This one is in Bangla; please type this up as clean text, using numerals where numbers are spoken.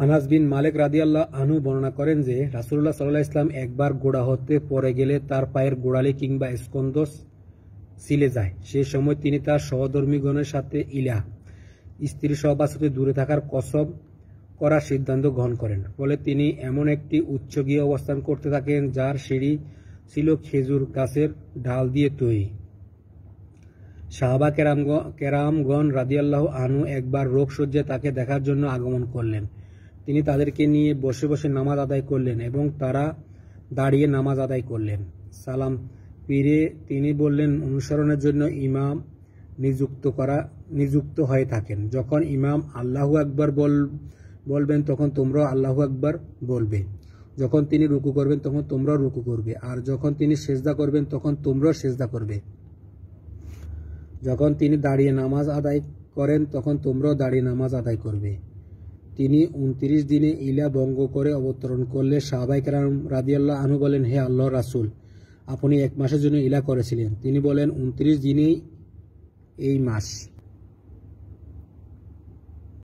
আনাস বিন মালিক রাদিয়াল্লাহু আনহু বর্ণনা করেন যে রাসূলুল্লাহ সাল্লাল্লাহু আলাইহি ওয়াসাল্লাম একবার ঘোড়া হতে পড়ে গেলে তার পায়ের গোড়ালি কিংবা স্কন্ধ ছিলে যায়। সে সময় তিনি তার সহধর্মীগণের সাথে স্ত্রী সহবাস হতে দূরে থাকার কসম করার সিদ্ধান্ত গ্রহণ করেন। ফলে তিনি এমন একটি উচ্চ গৃহে অবস্থান করতে থাকেন যার সিঁড়ি ছিল খেজুর গাছের ডাল দিয়ে তৈরি। সাহাবা কেরামগণ রাদিয়াল্লাহু আনহু একবার রোগশয্যায় তাকে দেখার জন্য আগমন করলেন। তিনি তাদেরকে নিয়ে বসে বসে নামাজ আদায় করলেন এবং তারা দাঁড়িয়ে নামাজ আদায় করলেন। সালাম ফিরে তিনি বললেন, অনুসরণের জন্য ইমাম নিযুক্ত হয়ে থাকেন। যখন ইমাম আল্লাহু আকবার বলবেন তখন তোমরাও আল্লাহু আকবার বলবে। যখন তিনি রুকু করবেন তখন তোমরাও রুকু করবে, আর যখন তিনি সেজদা করবেন তখন তোমরাও সেজদা করবে। যখন তিনি দাঁড়িয়ে নামাজ আদায় করেন তখন তোমরাও দাঁড়িয়ে নামাজ আদায় করবে। তিনি 29 দিনে ইলা ভঙ্গ করে অবতরণ করলে সাহাবায়ে কেরাম রাদিয়াল্লাহু আনহু বলেন, হে আল্লাহর রাসূল, আপনি 1 মাসের জন্য ইলা করেছিলেন। তিনি বলেন, 29 দিনেই এই মাস।